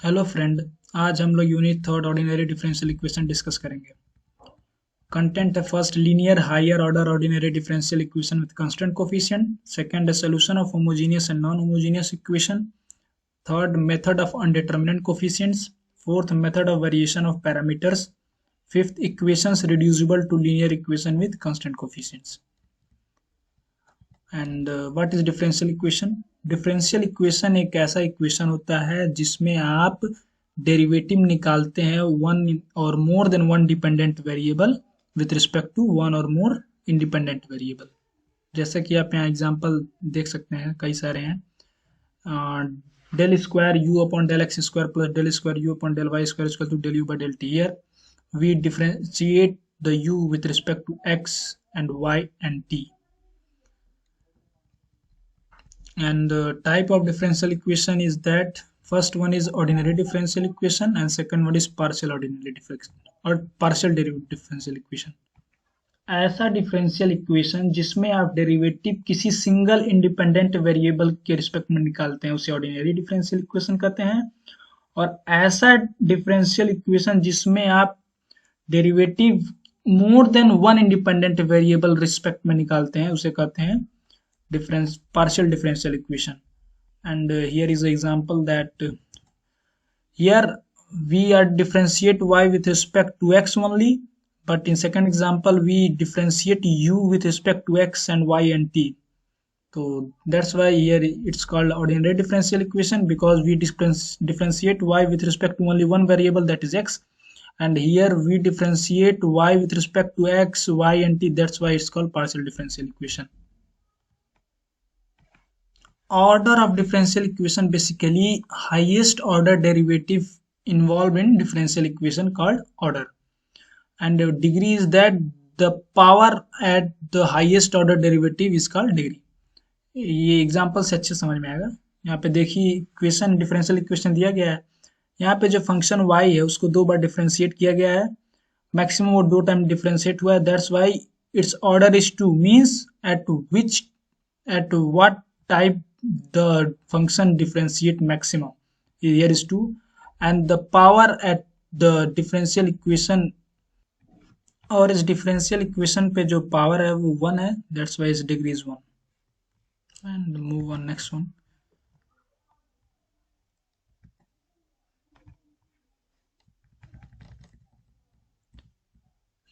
Hello friend. आज हम लोग unit third ordinary differential equation discuss करेंगे। कंटेंट है first linear higher order ordinary differential equation with constant coefficient, second है solution of homogeneous and non homogeneous equation, third method of undetermined coefficients, fourth method of variation of parameters, fifth equations reducible to linear equation with constant coefficients. And what is differential equation? Differential equation एक ऐसा equation होता है जिसमें आप derivative निकालते हैं one or more than one dependent variable with respect to one or more independent variable. जैसे कि आप यहाँ एग्जांपल देख सकते हैं, कई सारे हैं। Del square u upon del x square plus del square u upon del y square equal to del u by del t. Here we differentiate the u with respect to x and y and t. And the type of differential equation is that first one is ordinary differential equation and second one is partial ordinary differential or partial derivative differential equation. ऐसा differential equation जिसमें आप derivative किसी single independent variable के respect में निकालते हैं उसे ordinary differential equation कहते हैं। और ऐसा डिफरेंशियल इक्वेशन जिसमें आप डेरिवेटिव मोर than one independent variable respect में निकालते हैं उसे कहते हैं partial differential equation. And here is an example that here we are differentiate y with respect to x only, but in second example we differentiate u with respect to x and y and t. So that's why here it's called ordinary differential equation, because we differentiate y with respect to only one variable, that is x, and here we differentiate y with respect to x, y and t. That's why it's called partial differential equation. Order of differential equation, basically highest order derivative involved in differential equation called order, and degree is that the power at the highest order derivative is called degree. ये example से अच्छे समझ में आएगा। यहाँ पे देखिए equation, differential equation दिया गया है। यहाँ पे जो फंक्शन y है उसको दो बार डिफरेंशिएट किया गया है, मैक्सिमम वो दो टाइम डिफरेंशिएट हुआ है। That's why it's order is 2, means at what type the function differentiate maximum, here is 2, and the power at the differential equation और इस differential equation पे जो power है वो 1 है, that's why its degree is 1. And move on next one.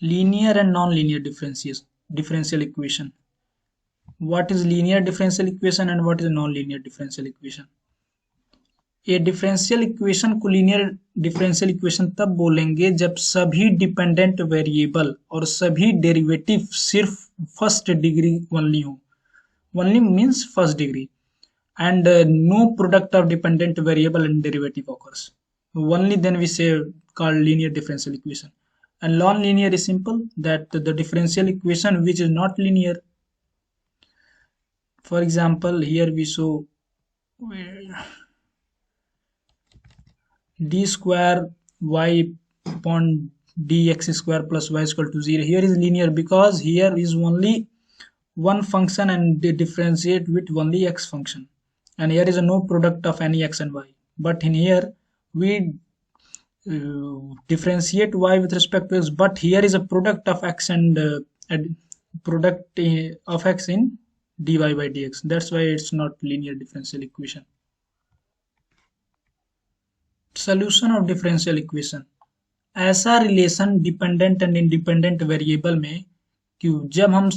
Linear and non-linear differential equation. What is linear differential equation and what is non-linear differential equation? ये differential equation को linear differential equation तब बोलेंगे जब सभी dependent variable और सभी derivative सिर्फ first degree only हो। Only means first degree, and no product of dependent variable and derivative occurs. Only then we say called linear differential equation. And non-linear is simple, that the differential equation which is not linear. For example, here we show d square y upon dx square plus y is equal to 0. Here is linear because here is only one function and they differentiate with only x function, and here is a no product of any x and y. But in here we differentiate y with respect to x, but here is a product of x and product of x in dy by dx. That's why it's not linear differential equation. Solution of differential equation. ऐसा relation dependent and independent variable में कि जब हम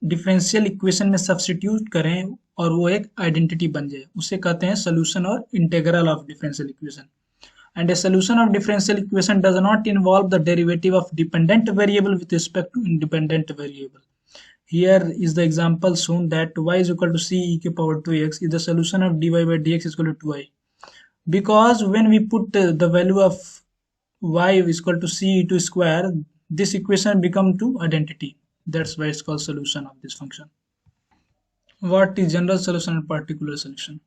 differential equation में substitute करें और वो एक आइडेंटिटी बन जाए उसे कहते हैं सोल्यूशन और integral of differential equation. And a solution of differential equation does not involve the derivative of dependent variable with respect to independent variable. Here is the example shown that y is equal to c e to the power 2x is the solution of dy by dx is equal to 2i. Because when we put the value of y is equal to c e to square, this equation become to identity. That's why it's called solution of this function. What is general solution and particular solution?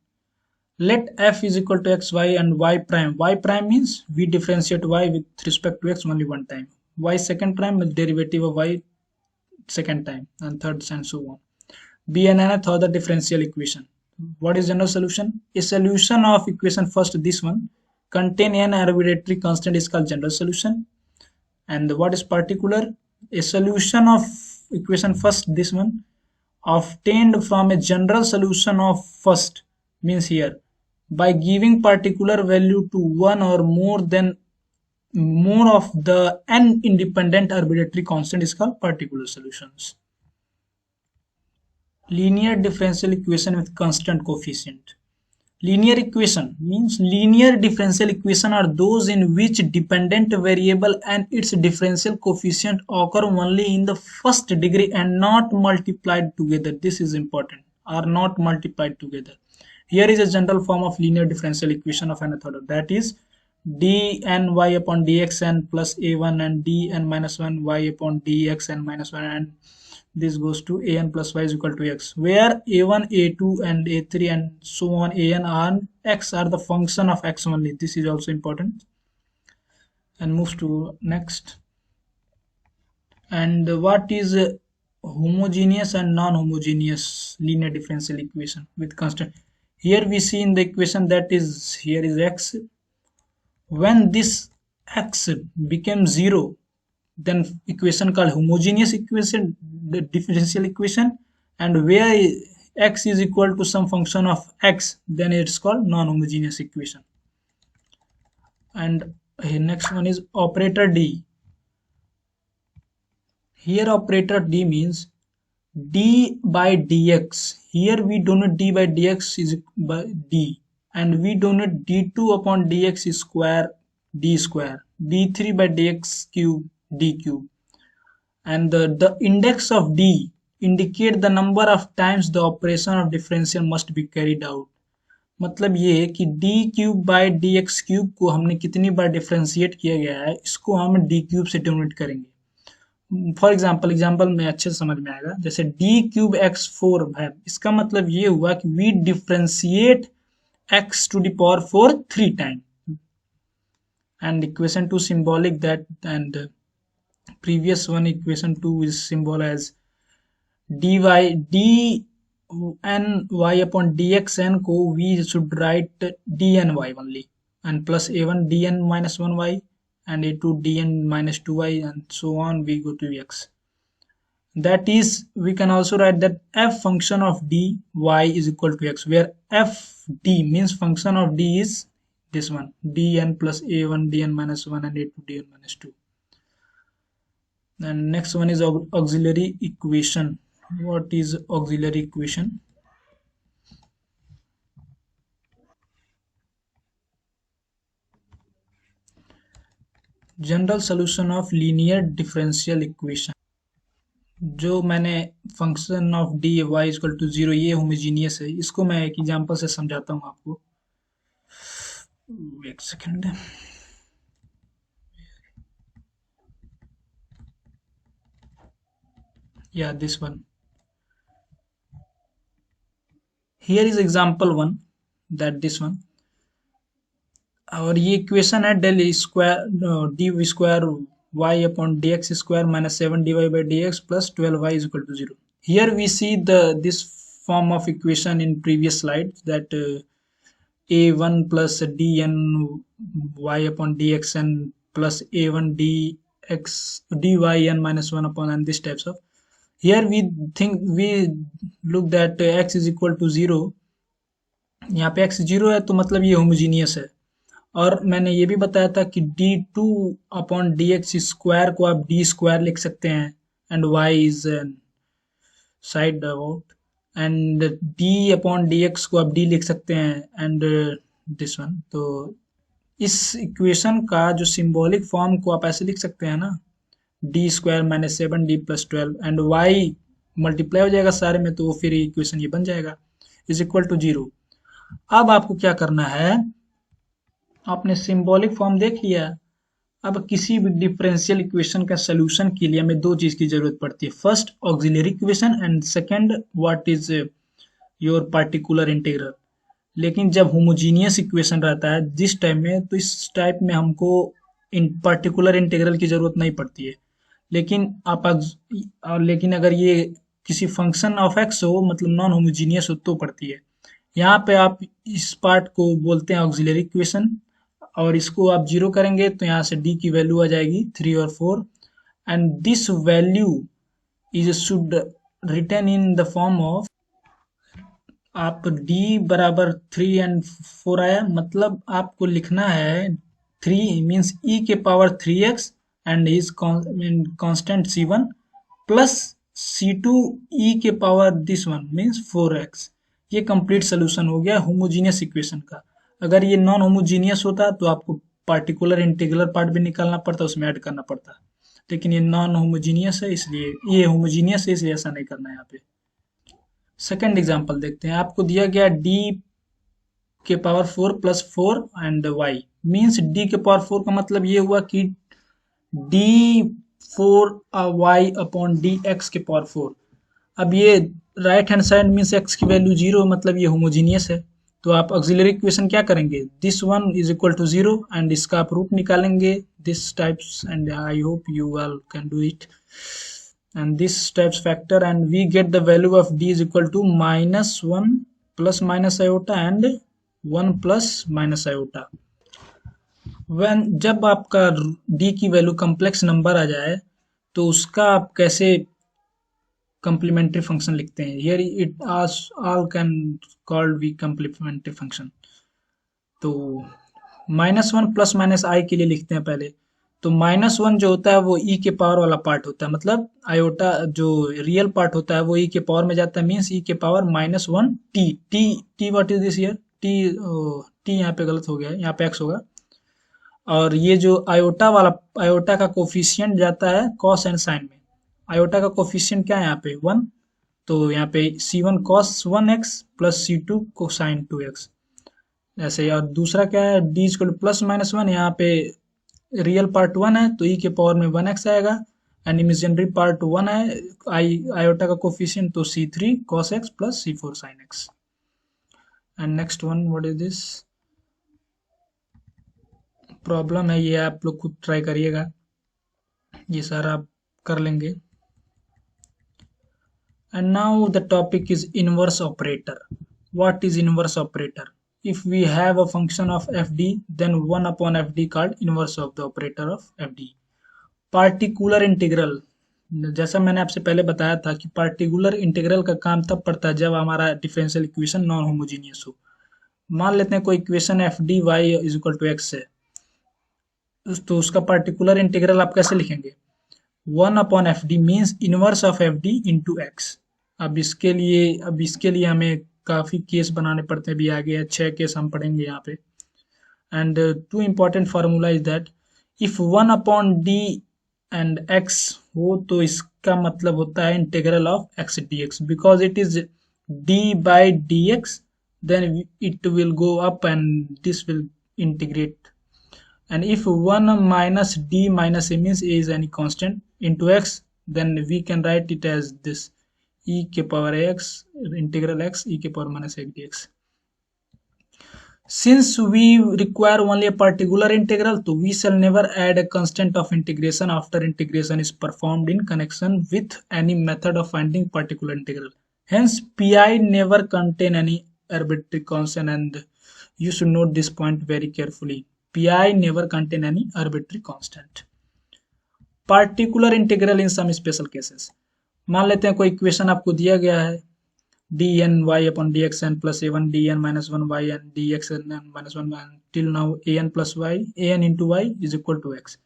Let f is equal to x, y and y prime. Y prime means we differentiate y with respect to x only one time. Y second prime with derivative of y second time, and third and so on. B and nth other differential equation. What is general solution? A solution of equation first this one contain an arbitrary constant is called general solution. And what is particular? A solution of equation first, this one, obtained from a general solution of first, means here by giving particular value to one or more of the n independent arbitrary constant is called particular solutions. Linear differential equation with constant coefficient. Linear equation means linear differential equation are those in which dependent variable and its differential coefficient occur only in the first degree and not multiplied together. This is important, are not multiplied together. Here is a general form of linear differential equation of nth order, that is dny upon dxn plus a1 and dn minus 1 y upon dxn minus 1, and this goes to an plus y is equal to x, where a1, a2 and a3 and so on an and x are the function of x only. This is also important. And moves to next. And what is homogeneous and non-homogeneous linear differential equation with constant? Here we see in the equation that is, here is x. When this x becomes 0, then equation called homogeneous equation, the differential equation, and where x is equal to some function of x, then it's called non-homogeneous equation. And next one is operator D. Here operator D means d by dx. Here we denote d by dx is by d, and we denote d2 upon dx is square d square, d3 by dx cube d cube, and the index of d indicate the number of times the operation of differential must be carried out. मतलब ये है कि d cube by D x cube को हमने कितनी बार differentiate किया गया है, इसको हम d क्यूब से डिनोट करेंगे. फॉर एग्जाम्पल में अच्छे से समझ में आएगा. जैसे d क्यूब एक्स 4 है, इसका मतलब ये हुआ कि we differentiate x to the power 4 3 times. And equation 2 symbolic that, and previous one equation 2 is symbol as dy dn y upon dxn को we should write dny only, and plus a1 dn minus 1y and a2 dn minus 2y and so on we go to x. That is, we can also write that f function of dy is equal to x, where f d means function of d is this one, dn plus a1 dn minus 1 and a2 dn minus 2. And next one is auxiliary equation. What is auxiliary equation? General solution of linear differential equation. जो मैंने function of D y equal to 0, ये homogeneous है. इसको मैं एक example से समझाता हूँ आपको. एक second. Yeah, this one. Here is example 1, that this one. और ये इक्वेशन है del square D square y upon dx square minus 7 dy by dx plus 12y is equal to 0. Here we see this form of equation in previous slide, that a1 plus dn y upon dxn plus a1 dx dy n minus 1 upon and this types of. Here we look that x is equal to 0. यहाँ पे x 0 है तो मतलब ये homogeneous है. और मैंने ये भी बताया था कि d2 अपॉन dx स्क्वायर को आप d स्क्वायर लिख सकते हैं, and y is side out, and d upon dx को आप d लिख सकते हैं, एंड दिस वन. तो इस इक्वेशन का जो सिंबॉलिक फॉर्म को आप ऐसे लिख सकते हैं ना, D square minus 7 D plus 12 and y multiply हो जाएगा सारे में, तो फिर इक्वेशन ये बन जाएगा इज इक्वल टू 0. अब आपको क्या करना है, आपने सिंबॉलिक फॉर्म देख लिया. अब किसी भी डिफरेंशियल इक्वेशन का सोल्यूशन के लिए हमें दो चीज की जरूरत पड़ती है. First auxiliary equation and second what is your particular integral. लेकिन जब होमोजीनियस इक्वेशन रहता है जिस टाइप में, तो इस टाइप में हमको इन पार्टिकुलर इंटीग्रल की जरूरत नहीं पड़ती है. लेकिन अगर ये किसी फंक्शन ऑफ एक्स हो, मतलब नॉन होमोजीनियस हो, तो पड़ती है. यहाँ पे आप इस पार्ट को बोलते हैं ऑक्सिलरी इक्वेशन, और इसको आप 0 करेंगे तो यहाँ से d की वैल्यू आ जाएगी 3 और 4 and this value is should return in the form of, आप d बराबर 3 एंड 4 आया, मतलब आपको लिखना है 3 मीन्स e के power 3x and is constant c1 plus c2 e के power this one means 4x। ये कंप्लीट सोल्यूशन हो गया होमोजीनियस इक्वेशन का। अगर ये नॉन होमोजीनियस होता तो आपको पार्टिकुलर इंटीग्रल पार्ट भी निकालना पड़ता, उसमें ऐड करना पड़ता, लेकिन ये नॉन होमोजीनियस है इसलिए, ये होमोजीनियस है इसलिए ऐसा नहीं करना है यहाँ पे। सेकेंड एग्जाम्पल देखते हैं। आपको दिया गया d के power 4 plus 4 and y means d के पावर 4 का मतलब ये हुआ कि d 4 y upon D x के पावर 4। अब ये right hand side means x की वैल्यू 0, मतलब ये होमोजीनियस है। तो आप ऑक्सिलरी इक्वेशन क्या करेंगे, this one is equal to 0 and इसका आप रूट निकालेंगे this types, and I hope you all can do it, and this types factor and we get the value of d is equal to -1 plus minus iota and 1 plus minus iota। when जब आपका d की value complex number आ जाए तो उसका आप कैसे complementary function लिखते हैं, here it all can called we complementary function. तो -1 प्लस माइनस आई के लिए लिखते हैं पहले। तो -1 जो होता है वो e के पावर वाला पार्ट होता है, मतलब आयोटा जो रियल पार्ट होता है वो e के पावर में जाता है, मीन्स e के power -1 t what is this here, t यहाँ पे गलत हो गया है, यहाँ पे x होगा। और ये जो आयोटा का कोफिशियंट जाता है कॉस एंड साइन में। आयोटा का कोफिशियंट क्या है यहाँ पे 1, तो यहाँ पे c1 cos 1x plus c2 cosine 2x ऐसे। और दूसरा क्या है d इक्वल प्लस माइनस 1, यहाँ पे रियल पार्ट 1 है तो e के पावर में 1x आएगा एंड इमेजिनरी पार्ट 1 है आयोटा का कोफिशिएंट तो c3 cos x plus c4 sin x। And next one what is this, problem है ये, आप लोग खुद ट्राई करिएगा, ये सारा आप कर लेंगे। And now the topic is inverse operator. What is inverse operator? If we have a function of fd, then 1 upon fd called inverse of the operator of fd। Particular integral, जैसा मैंने आपसे पहले बताया था कि पार्टिकुलर इंटीग्रल का काम तब पड़ता है जब हमारा डिफरेंशियल इक्वेशन नॉन होमोजीनियस हो। मान लेते हैं कोई equation F D y is equal to x है, तो उसका पार्टिकुलर इंटीग्रल आप कैसे लिखेंगे, 1 upon F D means inverse of F D into x. अब इसके लिए हमें काफ़ी केस बनाने पड़ते हैं, अभी आगे 6 केस हम पढ़ेंगे यहाँ पे। And two important formula is that if 1 upon D and x हो तो इसका मतलब होता है integral of x D x, because it is D by D x, then it will go up and this will integrate. and if 1 minus d minus a means a is any constant into x, then we can write it as this e के power x integral x e के power minus x dx। since we require only a particular integral, so we shall never add a constant of integration after integration is performed in connection with any method of finding particular integral। hence pi never contain any arbitrary constant, and you should note this point very carefully, pi never contain any arbitrary constant। particular integral in some special cases, मान लेते हैं कोई equation आपको दिया गया है dn y upon dxn plus a1 dn minus 1 y and dxn minus 1 till now an plus y an into y is equal to x।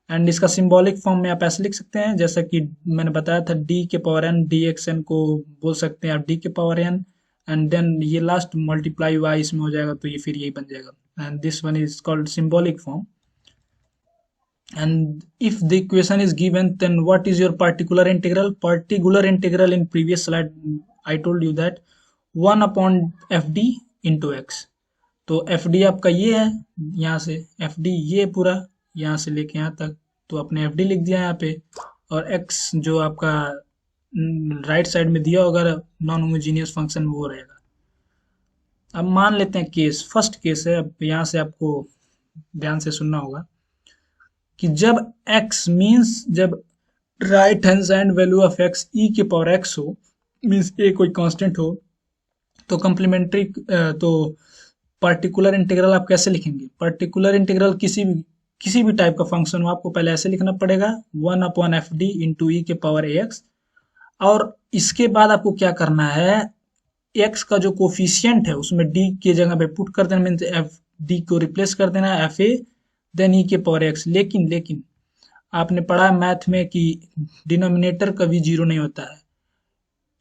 And इसका symbolic form में आप ऐसे लिख सकते हैं जैसा कि मैंने बताया था, d के पावर n dxn को बोल सकते हैं आप d के पावर n, एंड देन ये लास्ट मल्टीप्लाई y इसमें हो जाएगा तो ये फिर यही बन जाएगा, and this one is called symbolic form। and if the equation is given, then what is your particular integral? Particular integral in previous slide I told you that 1 upon fd into x। तो fd आपका ये है, यहाँ से fd ये पूरा यहाँ से लेके यहाँ तक, तो आपने fd लिख दिया यहाँ पे, और x जो आपका राइट साइड में दिया होगा नॉन होमोजीनियस फंक्शन वो रहेगा। अब मान लेते हैं केस, फर्स्ट केस है, अब यहाँ से आपको ध्यान से सुनना होगा कि जब x मीन्स जब right hand side value of x e के पावर x हो, मीन्स a कोई कांस्टेंट हो, तो कम्प्लीमेंट्री तो पर्टिकुलर इंटीग्रल आप कैसे लिखेंगे? पर्टिकुलर इंटीग्रल किसी भी टाइप का फंक्शन हो, आपको पहले ऐसे लिखना पड़ेगा 1/fd इंटू ई के पावर एक्स, और इसके बाद आपको क्या करना है, एक्स का जो कोफिशियंट है उसमें डी की जगह पे पुट कर देना, मीन्स एफ डी को रिप्लेस कर देना एफ ए, देन ई के पावर एक्स। लेकिन लेकिन आपने पढ़ा मैथ में कि डिनोमिनेटर कभी जीरो नहीं होता है।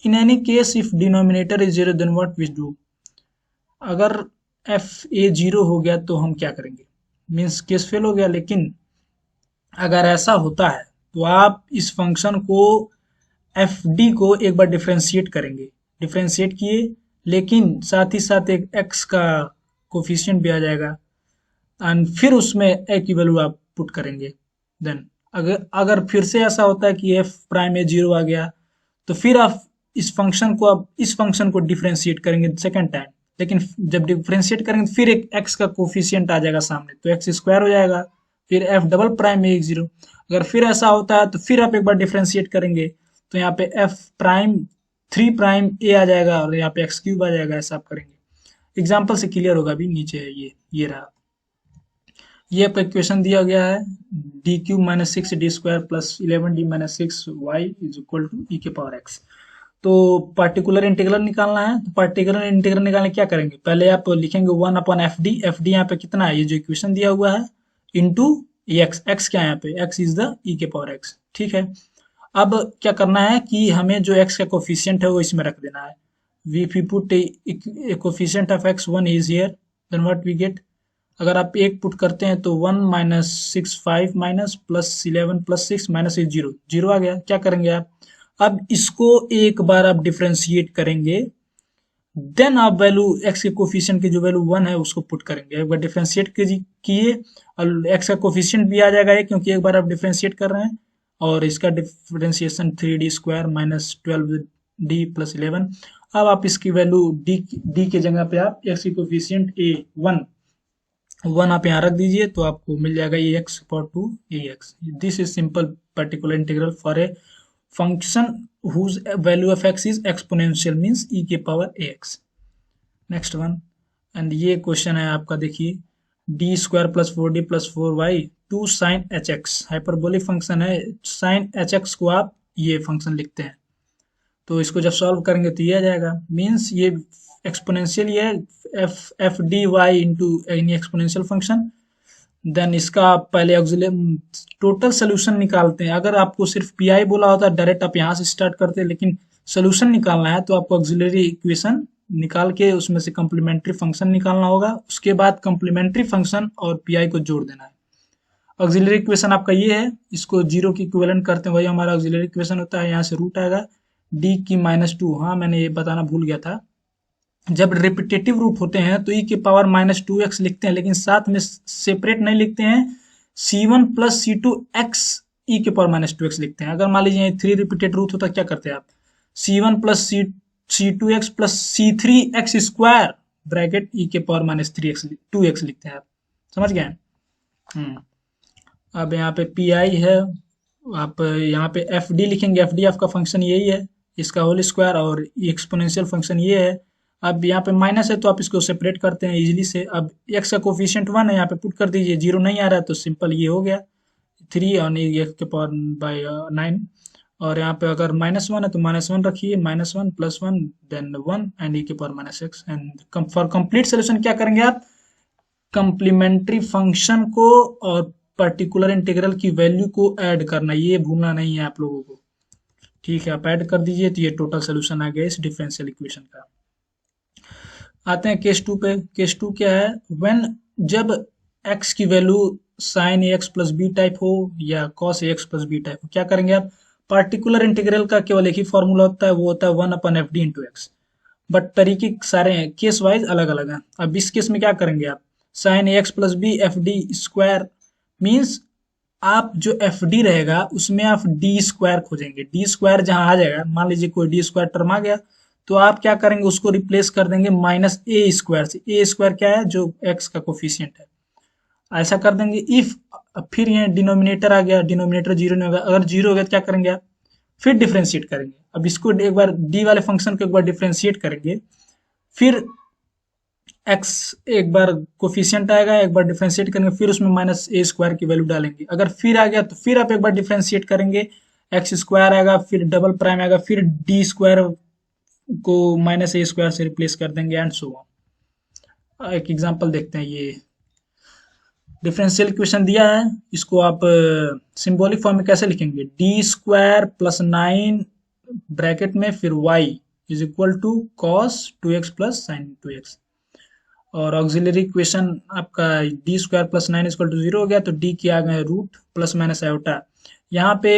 In any case if denominator is zero then what we do, अगर एफ ए जीरो हो गया तो हम क्या करेंगे, मीन्स केस फेल हो गया। लेकिन अगर ऐसा होता है तो आप इस फंक्शन को एफ डी को एक बार डिफ्रेंशिएट करेंगे, डिफ्रेंशिएट किए, लेकिन साथ ही साथ एक एक्स का कोफिशियंट भी आ जाएगा, एंड फिर उसमें ए की वैल्यू आप पुट करेंगे। देन अगर अगर फिर से ऐसा होता है कि एफ प्राइम ए जीरो आ गया, तो फिर आप इस फंक्शन को डिफ्रेंशिएट करेंगे सेकंड टाइम। लेकिन जब डिफ्रेंशिएट करेंगे तो फिर एक एक्स का कोफिशियंट आ जाएगा सामने, तो एक्स स्क्वायर हो जाएगा, फिर एफ डबल प्राइम ए जीरो। अगर फिर ऐसा होता है तो फिर आप एक बार डिफ्रेंशिएट करेंगे, तो यहाँ पे एफ प्राइम 3 प्राइम ए आ जाएगा और यहाँ पे एक्स क्यूब आ जाएगा। ऐसा आप करेंगे, एग्जाम्पल से क्लियर होगा। अभी नीचे है ये रहा, ये आपका इक्वेशन दिया गया है, D cube minus six D square plus 11d minus six Y is equal to E के पावर एक्स। तो पार्टिकुलर इंटीग्रल निकालना है, तो पार्टिकुलर इंटीग्रल निकालने क्या करेंगे, पहले आप लिखेंगे 1/fd, एफ डी यहाँ पे कितना है, ये जो इक्वेशन दिया हुआ है, इंटू एक्स, एक्स क्या है यहाँ पे, एक्स इज द ई के पावर एक्स। ठीक है, अब क्या करना है कि हमें जो एक्स का कोफिशियंट है वो इसमें रख देना है। If you put a coefficient of X 1 is here, then what we get, अगर आप एक पुट करते हैं तो 1 minus 6 5 minus plus 11 plus 6 minus 8 zero, zero आ गया। क्या करेंगे आप, अब इसको एक बार आप डिफ्रेंशिएट करेंगे, देन आप वैल्यू एक्स के कोफिशियंट की जो वैल्यू 1 है उसको पुट करेंगे। एक बार डिफ्रेंशिएट किए और एक्स का कोफिशियंट भी आ जाएगा ये, क्योंकि एक बार आप डिफ्रेंशिएट कर रहे हैं, और इसका differentiation 3d square minus 12d plus 11। अब आप इसकी वैल्यू डी के जगह पे आप एक्स की कोफिशियंट ए 1 आप यहाँ रख दीजिए, तो आपको मिल जाएगा A X power to A X. This is simple particular integral for a function whose value of x is exponential means e के power ax। Next one, and ये क्वेश्चन है आपका, देखिए D square plus 4d plus 4y to sine H X, hyperbolic function है। Sine H X को आप ये function लिखते हैं, तो इसको जब सॉल्व करेंगे तो ये आ जाएगा, मीन्स ये एक्सपोनेंशियल, ये F D y into any exponential function. Then इसका पहले टोटल सोल्यूशन निकालते हैं। अगर आपको सिर्फ पी आई बोला होता है डायरेक्ट आप यहाँ से स्टार्ट करते हैं, लेकिन सोल्यूशन निकालना है तो आपको ऑक्सिलरी इक्वेशन निकाल के उसमें से कम्प्लीमेंट्री फंक्शन निकालना होगा, उसके बाद कम्प्लीमेंट्री फंक्शन और पी आई को जोड़ देना है। ऑक्सिलरी इक्वेशन आपका ये है, इसको जीरो की इक्विवेलेंट करते हैं, वही हमारा ऑक्सिलरी इक्वेशन होता है। यहाँ से रूट आएगा डी की -2, हाँ मैंने ये बताना भूल गया था, जब रिपीटेटिव रूट होते हैं तो ई के पावर -2x लिखते हैं, लेकिन साथ में सेपरेट नहीं लिखते हैं, c1 प्लस c2 x ई के पावर -2x लिखते हैं। अगर मान लीजिए 3 रिपीटेड रूट होता है, क्या करते हैं आप, c1 plus c2x plus c3x square bracket E के पावर -3x 2x लिखते हैं आप, समझ गए। अब यहाँ पे पी आई है, आप यहाँ पे एफ डी लिखेंगे, एफ डी आपका फंक्शन यही है, इसका होल स्क्वायर, और एक्सपोनेंशियल फंक्शन ये है। अब यहाँ पे माइनस है तो आप इसको सेपरेट करते हैं इजीली से। अब एक्स का कोफिशिएंट 1 है, यहाँ पे पुट कर दीजिए, जीरो नहीं आ रहा है तो सिंपल ये हो गया 3 और एक्स के पावर बाय 9। और यहाँ पे अगर -1 है तो -1 रखिए, -1 प्लस 1 देन 1 एंड ई के power -x। And for complete solution क्या करेंगे आप, कंप्लीमेंट्री फंक्शन को और पर्टिकुलर इंटीग्रल की वैल्यू को ऐड करना, ये भूलना नहीं है आप लोगों को। ठीक है, आप ऐड कर दीजिए तो ये टोटल सोल्यूशन आ गया इस डिफरेंशियल इक्वेशन का। आते हैं केस 2 पे। केस 2 क्या है, व्हेन जब x की value sign A X plus B type हो या cos A X plus B type हो, क्या करेंगे आप, पार्टिकुलर इंटीग्रल का केवल एक ही फॉर्मूला होता है, वो होता है 1/fd इंटू एक्स। बट तरीके सारे हैं, केस वाइज अलग अलग हैं। अब इस केस में क्या करेंगे आप, sine A X plus B F D square, means आप जो एफ डी रहेगा उसमें आप डी स्क्वायर खोजेंगे। डी स्क्वायर जहां आ जाएगा, मान लीजिए कोई डी स्क्वायर टर्म आ गया, तो आप क्या करेंगे, उसको रिप्लेस कर देंगे माइनस ए स्क्वायर से। ए स्क्वायर क्या है, जो एक्स का कोफिशियंट है, ऐसा कर देंगे। इफ फिर ये डिनोमिनेटर आ गया, डिनोमिनेटर जीरो नहीं होगा, अगर जीरो हो गया तो क्या करेंगे आप, फिर डिफ्रेंशिएट करेंगे। अब इसको एक बार डी वाले फंक्शन को एक बार डिफ्रेंशिएट करेंगे, फिर एक्स एक बार कोफिशिएंट आएगा, एक बार डिफरेंशिएट करेंगे, फिर उसमें माइनस ए स्क्वायर की वैल्यू डालेंगे। अगर फिर आ गया तो फिर आप एक बार डिफरेंशिएट करेंगे, एक्स स्क्वायर आएगा, फिर डबल प्राइम आएगा, फिर डी स्क्वायर को माइनस ए स्क्वायर से रिप्लेस कर देंगे एंड सो ऑन। एक एग्जांपल देखते हैं। ये डिफरेंशियल इक्वेशन दिया है, इसको आप सिंबॉलिक फॉर्म में कैसे लिखेंगे, डी स्क्वायर प्लस 9 ब्रैकेट में फिर y is equal to cos 2x plus sine 2x। और ऑक्सिलरी इक्वेशन आपका D square plus 9 equal to 0 हो गया, तो डी की आ गए रूट प्लस माइनस आयोटा। यहाँ पे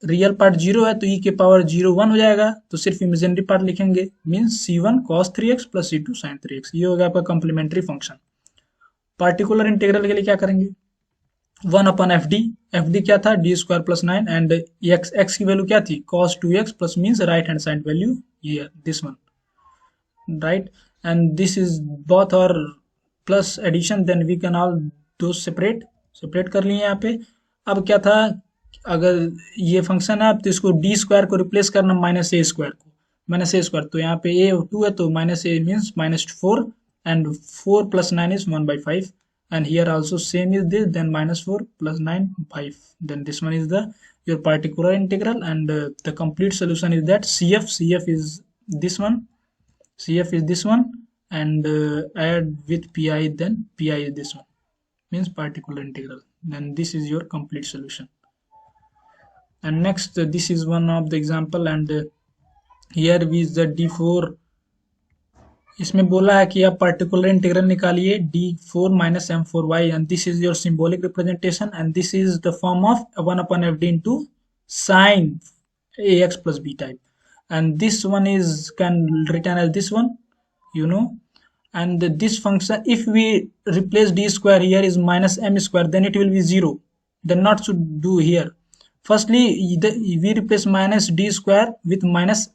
रियल पार्ट 0 है तो e के पावर 0 1 हो जाएगा, तो सिर्फ इमेजिनरी पार्ट लिखेंगे, means c1 cos 3x plus c2 sin 3x। ये हो गया आपका कम्प्लीमेंट्री फंक्शन। पार्टिकुलर इंटीग्रल के लिए क्या करेंगे, 1 अपन एफ डी क्या था, D square plus 9 and X की वैल्यू क्या थी, cos 2x plus means right hand side value ये this one, right, and this is both are plus addition, then we can all those separate कर लिए यहाँ पे। अब क्या था, अगर ये फंक्शन है तो इसको डी स्क्वायर को रिप्लेस करना माइनस ए स्क्वायर को, माइनस ए स्क्वायर, तो यहाँ पे ए 2 है तो minus A means -4 and 4 plus 9 is 1/5, and here also same is this, then -4 plus 9 5, then this one is the your particular integral, and the complete solution is that CF is this one, CF is this one, and add with PI, then PI is this one, means particular integral, then this is your complete solution. And next this is one of the example, and here is the D4, इसमें बोला है कि आप particular integral निकालिए d4 minus m4y, and this is your symbolic representation, and this is the form of 1 upon fd into sin ax plus b type, and this one is can written as this one, you know, and this function if we replace d square here is minus m square, then it will be 0, then not should do here. Firstly we replace minus d square with minus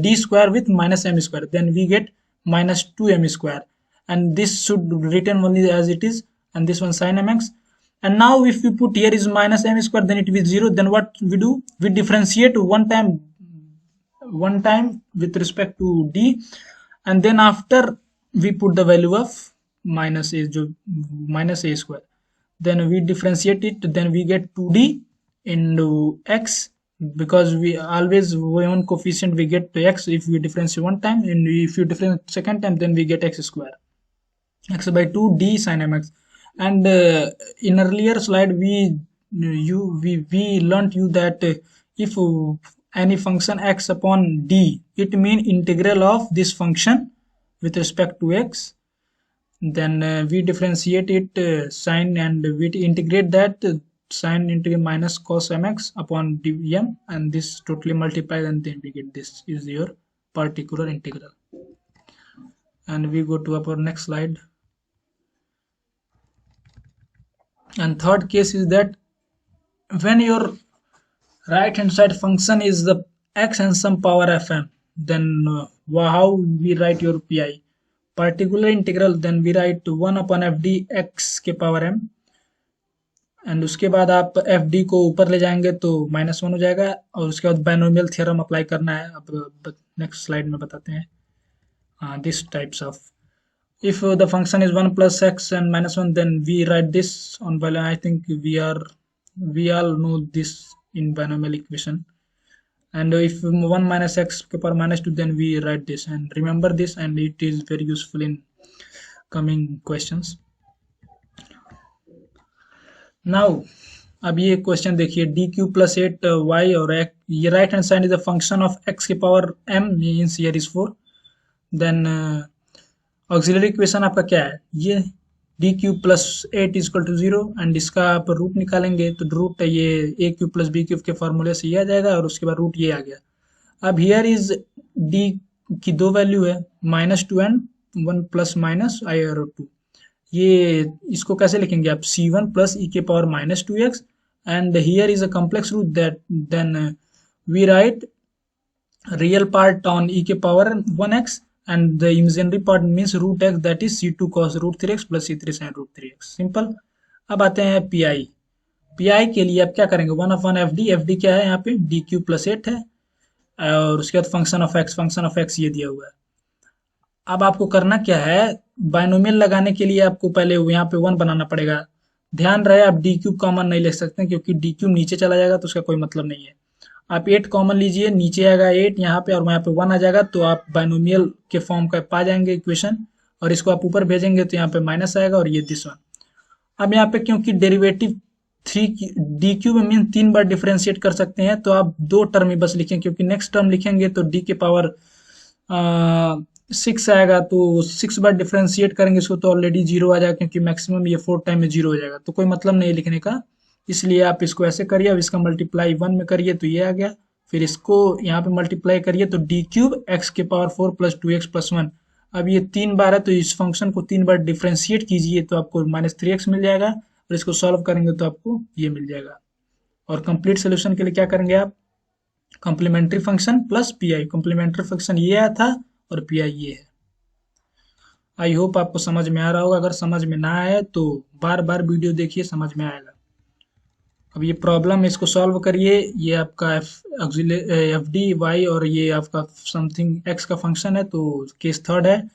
d square with minus m square, then we get minus 2m square, and this should written only as it is, and this one sin mx. And now if we put here is minus m square, then it will be 0, then what we do, we differentiate one time with respect to d, and then after we put the value of minus a square, then we differentiate it, then we get 2d into x, because we always one coefficient we get to x if we differentiate one time, and if you differentiate second time then we get x square, x by 2 d sin mx. And in earlier slide we learnt you that if any function x upon d, it mean integral of this function with respect to x, then we differentiate it sin, and we integrate that sin into minus cos mx upon dm, and this totally multiply, and then we get this is your particular integral. And we go to our next slide, and third case is that when your right hand side function is the x and some power fm, then how we write your pi, particular integral, then we write 1 upon fd x के power m, and उसके बाद आप F D को ऊपर ले जाएंगे तो -1 हो जाएगा, और उसके बाद बाइनोमियल थ्योरम अप्लाई करना है। अब नेक्स्ट स्लाइड में बताते हैं this types of, if the function is 1 plus x and -1, then we write this on binomial. I think we all know this in binomial equation, and if 1 minus x के power -2, then we write this, and remember this, and it is very useful in coming questions. Now अब ये question देखिए, D cube plus 8y, और ये right hand side is the function of x के power m, means here is 4, then auxiliary equation आपका क्या है, ये D cube plus 8 is equal to 0, and इसका आप रूट निकालेंगे तो रूट ये A cube plus B cube के फार्मूले से ये आ जाएगा, और उसके बाद रूट ये आ गया। अब हियर इज डी की दो वैल्यू है, -2 एंड 1 प्लस माइनस आई और 2, ये इसको कैसे लिखेंगे आप, c1 प्लस e के power -2x, and here is a complex root, that then we write real part on e के power 1x, and the imaginary part means root x, that is c2 cos √3x plus c3 sin √3x, simple. अब आते हैं P के लिए आप क्या करेंगे, 1 upon F D क्या है यहाँ पे, डी क्यू प्लस 8 है, और उसके बाद फंक्शन ऑफ एक्स ये दिया हुआ है। अब आपको करना क्या है, बाइनोमियल लगाने के लिए आपको पहले यहाँ पे 1 बनाना पड़ेगा। ध्यान रहे आप डी क्यूब कॉमन नहीं ले सकते क्योंकि डी क्यूब नीचे चला जाएगा तो उसका कोई मतलब नहीं है। आप 8 कॉमन लीजिए, नीचे आएगा 8 यहाँ पे और यहाँ पे 1 आ जाएगा, तो आप बाइनोमियल के फॉर्म का पा जाएंगे इक्वेशन, और इसको आप ऊपर भेजेंगे तो यहाँ पे माइनस आएगा और ये दिस वन। अब यहाँ पे क्योंकि डेरिवेटिव 3 डी क्यूब मीन 3 बार डिफरेंशिएट कर सकते हैं, तो आप 2 टर्म ही बस लिखें, क्योंकि नेक्स्ट टर्म लिखेंगे तो डी के पावर 6 आएगा, तो 6 बार डिफरेंशिएट करेंगे इसको तो ऑलरेडी 0 आ जाएगा, क्योंकि मैक्सिमम ये 4 टाइम में 0 हो जाएगा, तो कोई मतलब नहीं लिखने का। इसलिए आप इसको ऐसे करिए, अब इसका मल्टीप्लाई 1 में करिए तो ये आ गया, फिर इसको यहाँ पे मल्टीप्लाई करिए तो डी क्यूब एक्स के पावर 4 प्लस 2x प्लस 1। अब ये 3 बार है तो इस फंक्शन को 3 बार डिफरेंशिएट कीजिए तो आपको -3x मिल जाएगा, और इसको सॉल्व करेंगे तो आपको ये मिल जाएगा। और कंप्लीट सोल्यूशन के लिए क्या करेंगे आप, complementary function plus P. Complementary function ये आया था और पी ये है। आई होप आपको समझ में आ रहा होगा, अगर समझ में ना आए तो बार बार वीडियो देखिए, समझ में आएगा। अब ये प्रॉब्लम इसको सॉल्व करिए, ये आपका एफ डी वाई और ये आपका समथिंग एक्स का फंक्शन है, तो केस थर्ड है,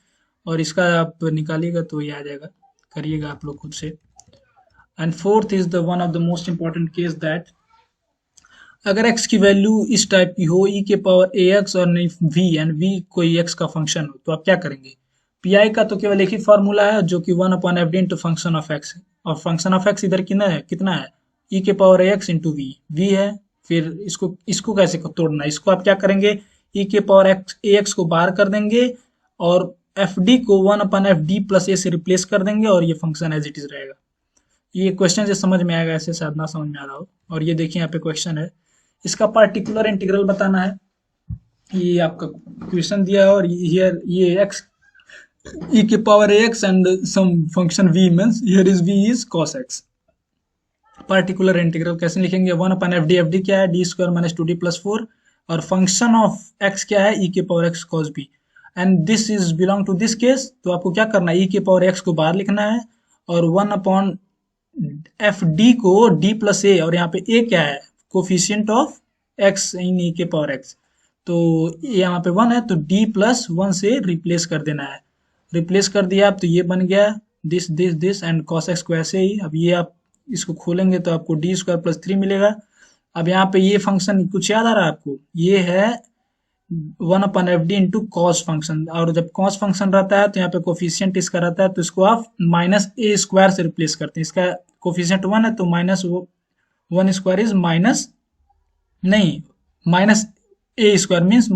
और इसका आप निकालिएगा तो ये आ जाएगा, करिएगा आप लोग खुद से। And fourth is the one of the most important case that अगर x की वैल्यू इस टाइप की हो e के पावर ax और नहीं v एंड v कोई x का फंक्शन हो, तो आप क्या करेंगे। पी का तो केवल एक ही फॉर्मूला है जो कि 1/fd into function of x है, और फंक्शन ऑफ x इधर कितना है e के पावर ax इंटू v है। फिर इसको कैसे तोड़ना है, इसको आप क्या करेंगे, e के पावर ax को बाहर कर देंगे और fd को 1/fd प्लस a से रिप्लेस कर देंगे, और ये फंक्शन एज इट इज रहेगा। ये क्वेश्चन से समझ में आएगा, ऐसे शायद ना समझ में आ रहा हो। और ये देखिए यहाँ पे क्वेश्चन है, इसका पार्टिकुलर इंटीग्रल बताना है, ये आपका क्वेश्चन दिया है, और ये x e के power ax and some function v means here is v is cos x। Particular integral कैसे लिखेंगे, 1/fd, fd क्या है D square minus 2d plus 4, और फंक्शन ऑफ x क्या है e के power x cos b, and this is belong to this case. तो आपको क्या करना है, e के पावर x को बाहर लिखना है और 1/fd को d प्लस a, और यहाँ पे a क्या है coefficient of x in e के पावर x, तो यहाँ पे 1 है तो d प्लस 1 से रिप्लेस कर देना है। रिप्लेस कर दिया आप तो ये बन गया दिस एंड cos x को ऐसे ही। अब ये आप इसको खोलेंगे तो आपको डी स्क्वायर प्लस 3 मिलेगा। अब यहाँ पे ये फंक्शन कुछ याद आ रहा है आपको, ये है 1/fd इंटू कॉस फंक्शन, और जब कॉस फंक्शन रहता है तो यहाँ पे कोफिशिएंट इसका रहता है, तो इसको आप -a स्क्वायर से रिप्लेस करते हैं। इसका कोफिशिएंट 1 है तो -1 square is -a square means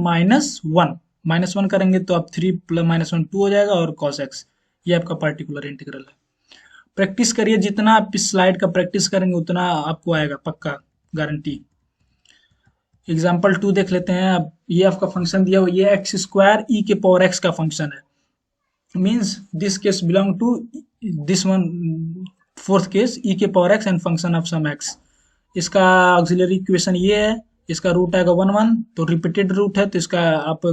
-1 करेंगे तो आप 3 प्लस -1 2 हो जाएगा, और cos x, ये आपका पार्टिकुलर इंटीग्रल है। प्रैक्टिस करिए, जितना आप इस स्लाइड का प्रैक्टिस करेंगे उतना आपको आएगा, पक्का गारंटी। एग्जाम्पल 2 देख लेते हैं। अब ये आपका फंक्शन दिया हुआ, ये x स्क्वायर e के पावर x का फंक्शन है, means this case belong to this one, fourth case e के power x and function of some x। इसका ऑक्सिलरी इक्वेशन ये है, इसका रूट आएगा 1 1, तो रिपीटेड रूट है तो इसका आप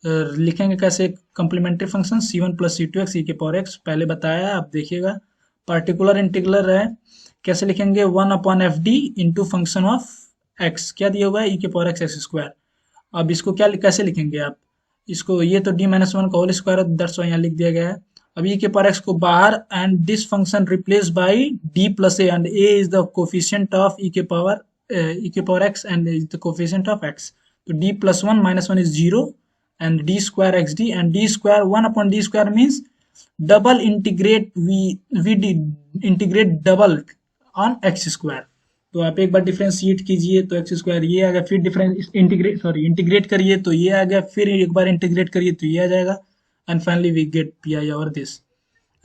लिखेंगे कैसे, complementary function c1 plus c2x e के पावर x, पहले बताया आप देखिएगा। पार्टिकुलर इंटीग्रल है, कैसे लिखेंगे 1/fd into function of x, क्या दिया हुआ है e के पावर x एक्स स्क्वायर। अब इसको कैसे लिखेंगे आप, इसको ये तो d-1 का होल स्क्वायर है, दैट्स व्हाई यहाँ लिख दिया गया है। अब e के पावर x को बाहर and this function replace by d plus a, and a is the coefficient of e के power x and is the coefficient of x, तो d plus 1 -1 is 0 and d square xd, and d square 1/d square means double integrate integrate double on x square. तो आप एक बार differentiate कीजिए तो x square ये आ गया, फिर integrate करिए तो ये आ गया, फिर एक बार इंटीग्रेट करिए तो ये आ जाएगा, and finally we get P I over this,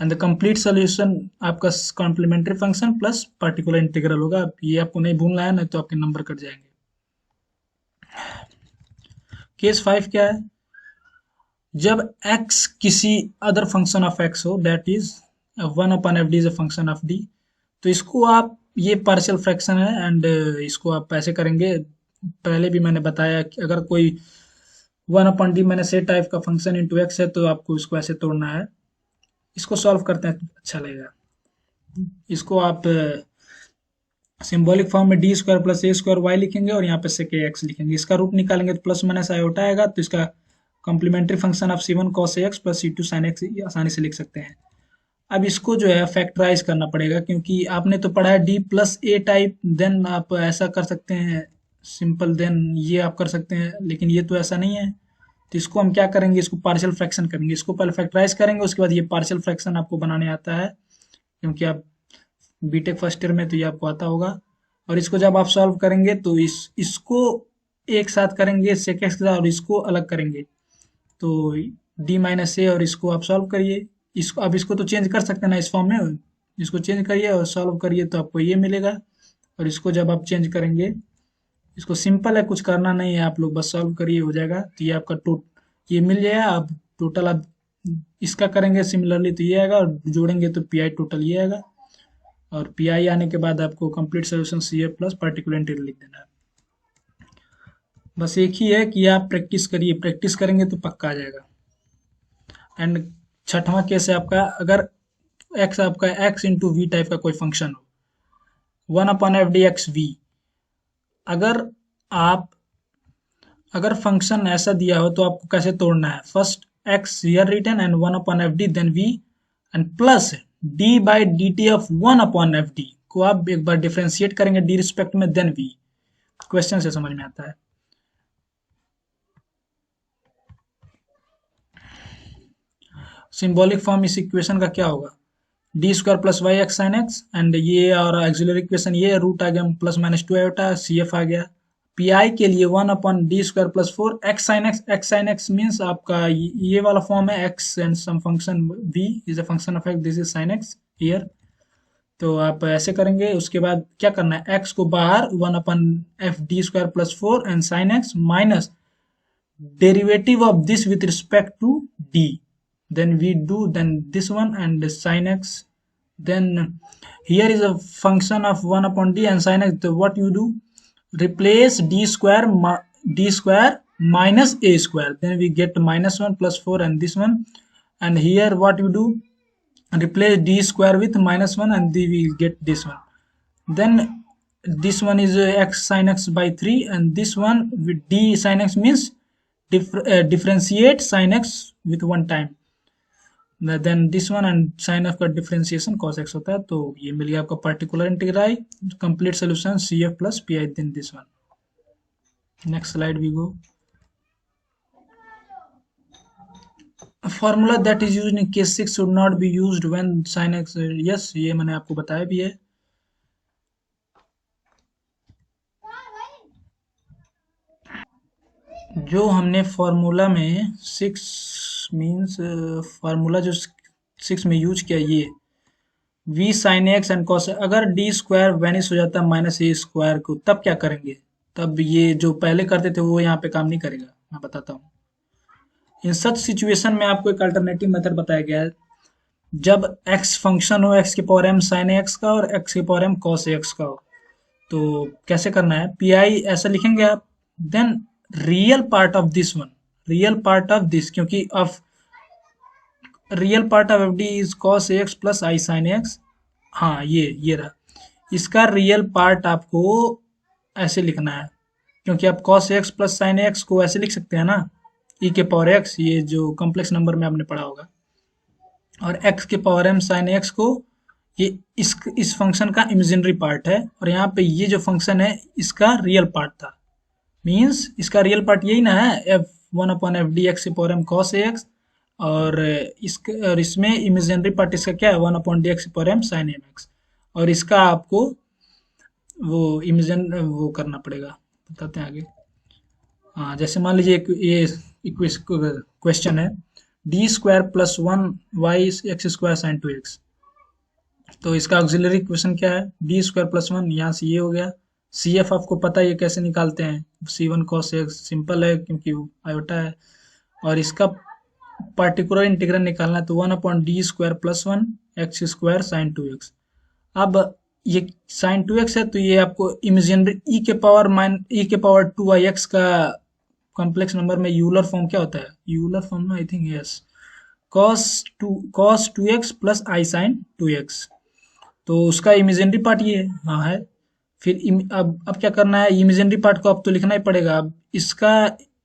and the complete solution आपका complementary function plus particular integral होगा। ये आपको नहीं भूलना है, नहीं तो आपके नंबर कट जाएंगे। केस 5 क्या है, जब x किसी अदर फंक्शन ऑफ x हो, that is 1/fd is a function of d, तो इसको आप, ये पार्शियल फ्रैक्शन है एंड इसको आप ऐसे करेंगे, पहले भी मैंने बताया कि अगर कोई 1/d माइनस a टाइप का फंक्शन इंटू x है तो आपको इसको ऐसे तोड़ना है। इसको सॉल्व करते हैं, अच्छा लगेगा। इसको आप सिंबॉलिक फॉर्म में D square plus a square Y लिखेंगे और यहाँ पे सेक एक्स लिखेंगे, इसका रूट निकालेंगे तो प्लस माइनस आयोटा आएगा, तो इसका complementary function of C1 cos AX plus C2 sin X ये आसानी से लिख सकते हैं। अब इसको जो है फैक्टराइज करना पड़ेगा, क्योंकि आपने तो पढ़ा है D प्लस ए टाइप, देन आप ऐसा कर सकते हैं सिंपल, देन ये आप कर सकते हैं, लेकिन ये तो ऐसा नहीं है। तो इसको हम क्या करेंगे, इसको पार्शियल फ्रैक्शन करेंगे, इसको पहले फैक्टराइज करेंगे, उसके बाद ये पार्शियल फ्रैक्शन आपको बनाने आता है, क्योंकि आप बीटेक फर्स्ट ईयर में तो ये आपको आता होगा। और इसको जब आप सॉल्व करेंगे तो इसको एक साथ करेंगे sec x के साथ, और इसको अलग करेंगे तो d माइनस ए, और इसको आप सॉल्व करिए। इसको अब इसको तो चेंज कर सकते हैं ना इस फॉर्म में, इसको चेंज करिए और सॉल्व करिए तो आपको ये मिलेगा। और इसको जब आप चेंज करेंगे, इसको सिंपल है, कुछ करना नहीं है, आप लोग बस सॉल्व करिए हो जाएगा। तो ये आपका ये मिल जाएगा। अब टोटल आप इसका करेंगे सिमिलरली तो ये आएगा, और जोड़ेंगे तो पी आई टोटल ये आएगा। और पी आई आने के बाद आपको complete solution C F plus particular integral लिख देना है। बस एक ही है कि आप प्रैक्टिस करिए, प्रैक्टिस करेंगे तो पक्का आ जाएगा। एंड छठवां केस है आपका, अगर एक्स आपका एक्स इंटू वी टाइप का कोई फंक्शन हो, 1/f(dx)v, अगर आप अगर फंक्शन ऐसा दिया हो तो आपको कैसे तोड़ना है, first x here written and 1/f(d) then v and plus d by d t of 1/f(d) को आप एक बार डिफ्रेंशिएट करेंगे d रिस्पेक्ट में, देन v। क्वेश्चन से समझ में आता है। सिंबॉलिक फॉर्म इस इक्वेशन का क्या होगा, D square plus Y X sine X, and ये और एक्सिलरी इक्वेशन ये रूट आ गया plus minus 2 iota, C F आ गया। पी आई के लिए 1/d² + 4 x sin x means आपका ये वाला फॉर्म है, x and some function v is a function of x, this is sin x here. तो आप ऐसे करेंगे, उसके बाद क्या करना है, x को बाहर 1/fd² + 4 and sin x minus derivative of this with respect to d, then we do then this one and sin x, then here is a function of 1/d and sin x, so what you do, replace d square minus a square, then we get -1 + 4 and this one, and here what you do, replace d square with -1 and we will get this one, then this one is x sin x by 3 and this one with d sin x means differentiate sin x with one time, then this one and sine of का differentiation cos x होता है। तो ये मिल गया आपका particular integral complete solution C F plus P I, then this one. Next slide we go. Formula that is used in case 6 should not be used when sin x, yes ये मैंने आपको बताया भी है। जो हमने फॉर्मूला में 6 means formula जो 6 में यूज किया, ये v sin x and cos, अगर d स्क्वायर वैनिश हो जाता है माइनस ए स्क्वायर को, तब क्या करेंगे, तब ये जो पहले करते थे वो यहाँ पे काम नहीं करेगा, मैं बताता हूँ। इन सच सिचुएशन में आपको एक अल्टरनेटिव मेथड बताया गया है, जब x फंक्शन हो x की पावर m sin x का और x की पावर m cos x का हो, तो कैसे करना है, पी आई ऐसा लिखेंगे आप, then real part of this one, real part of this, क्योंकि of real part of F D is cos ax plus I sine X, हाँ ये रहा, इसका रियल पार्ट आपको ऐसे लिखना है, क्योंकि आप cos x plus sine x को ऐसे लिख सकते हैं ना, e के पावर x, ये जो कॉम्प्लेक्स नंबर में आपने पढ़ा होगा, और x के पावर m साइन x को, ये इस फंक्शन का इमेजिनरी पार्ट है, और यहाँ पे ये जो फंक्शन है इसका रियल पार्ट था, मीन्स इसका रियल पार्ट यही ना है, एफ 1/f(dx) की पावर m cos ax, और इसमें इमेजिनरी पार्ट इसका क्या है, 1/dx की पावर m sin mx, और इसका आपको वो इमेजिन वो करना पड़ेगा, बताते हैं आगे। हाँ, जैसे मान लीजिए ये क्वेश्चन है, d² + 1y x² sin 2x, तो इसका ऑक्सिलरी इक्वेशन क्या है, d² + 1, यहाँ से ये हो गया, सी एफ आपको पता है ये कैसे निकालते हैं, C1 cos x सिंपल है क्योंकि आयोटा है, और इसका पार्टिकुलर इंटीग्रल निकालना है, तो 1/d² + 1 x² sin 2x। अब ये sin 2x है, तो ये आपको इमेजिनरी e के पावर 2ix का कॉम्प्लेक्स नंबर में यूलर फॉर्म क्या होता है, यूलर फॉर्म ना, I think yes, cos 2x plus i sin 2x, तो उसका इमेजिनरी पार्ट ये हाँ है। फिर अब क्या करना है, इमेजिनरी पार्ट को अब तो लिखना ही पड़ेगा, अब इसका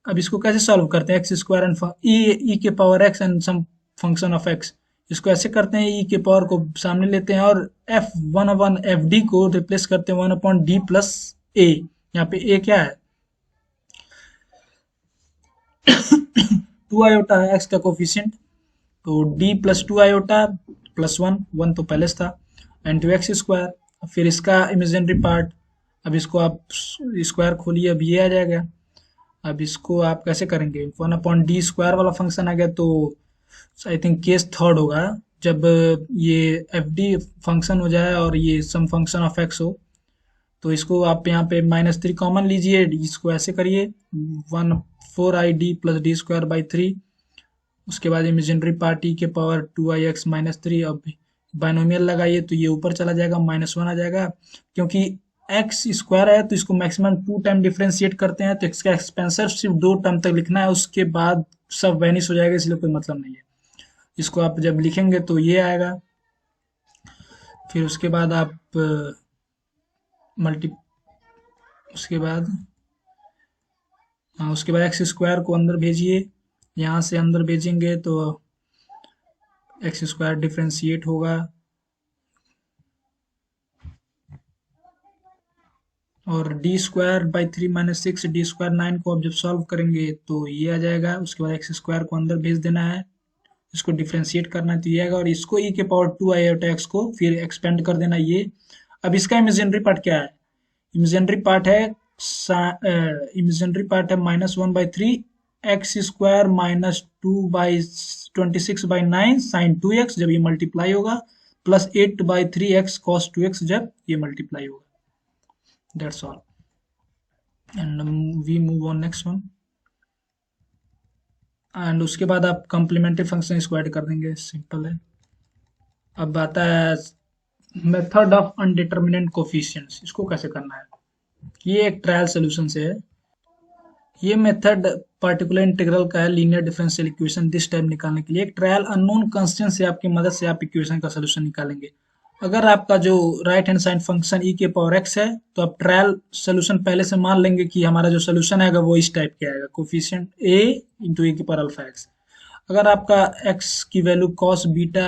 अब इसको कैसे सॉल्व करते हैं, एक्स स्क्वायर एंड ई के power x and some function of x. इसको ऐसे करते हैं, ई के पावर को सामने लेते हैं और एफ वन अपन एफ डी को रिप्लेस करते हैं 1/d+a। यहाँ पे ए क्या है, 2 आयोटा है एक्स का कोफिशिएंट, तो d+2 आयोटा +1, 1 तो पहले से था, एंड टू एक्स स्क्वायर। फिर इसका इमेजिनरी पार्ट, अब इसको आप स्क्वायर खोलिए, अब ये आ जाएगा। अब इसको आप कैसे करेंगे, 1/d² वाला फंक्शन आ गया, तो आई थिंक केस थर्ड होगा, जब ये एफ डी फंक्शन हो जाए और ये सम फंक्शन ऑफ एक्स हो, तो इसको आप यहाँ पे -3 कॉमन लीजिए, इसको ऐसे करिए 4ID+d² 3। उसके बाद इमेजिनरी पार्ट ई के पावर 2ix-3। अब बाइनोमियल लगाइए तो ये ऊपर चला जाएगा, -1 आ जाएगा। क्योंकि एक्स स्क्वायर है तो इसको मैक्सिमम 2 टाइम डिफ्रेंशिएट करते हैं, तो इसका एक्सपेंसर सिर्फ 2 टर्म तक लिखना है, उसके बाद सब वैनिश हो जाएगा, इसलिए कोई मतलब नहीं है। इसको आप जब लिखेंगे तो ये आएगा। फिर उसके बाद आप मल्टी उसके बाद उसके बाद एक्स स्क्वायर को अंदर भेजिए, यहाँ से अंदर भेजेंगे तो एक्स स्क्वायर डिफ्रेंशिएट होगा, और d²/3 - 6 d² 9 को आप जब सॉल्व करेंगे तो ये आ जाएगा। उसके बाद एक्स स्क्वायर को अंदर भेज देना है, इसको डिफ्रेंशिएट करना है तो ये आएगा, और इसको ई के पावर 2i/x को फिर एक्सपेंड कर देना ये। अब इसका इमेजिनरी पार्ट क्या है, इमेजिनरी पार्ट है -1/3 x² -2/26/9 sin 2x जब ये मल्टीप्लाई होगा, प्लस 8/3 x cos 2x जब ये मल्टीप्लाई होगा। That's all. And we move on next one. And उसके बाद आप कम्प्लीमेंट्री फंक्शन इसको ऐड कर देंगे, सिंपल है। अब आता है मेथड ऑफ अनडिटरमिनेट कोफिशिएंट्स, इसको कैसे करना है। ये एक ट्रायल सोल्यूशन से है। ये मेथड पर्टिकुलर इंटीग्रल का है, linear differential equation this type निकालने के लिए। एक ट्रायल अननोन कांस्टेंट से आपकी मदद से आप इक्वेशन का सोल्यूशन निकालेंगे। अगर आपका जो राइट हैंड साइड फंक्शन ई के पावर एक्स है, तो आप ट्रायल सोल्यूशन पहले से मान लेंगे कि हमारा जो सोल्यूशन आएगा वो इस टाइप के आएगा, कोफिशिएंट ए इंटू ए की पावर अल्फा एक्स। अगर आपका एक्स की वैल्यू कॉस बीटा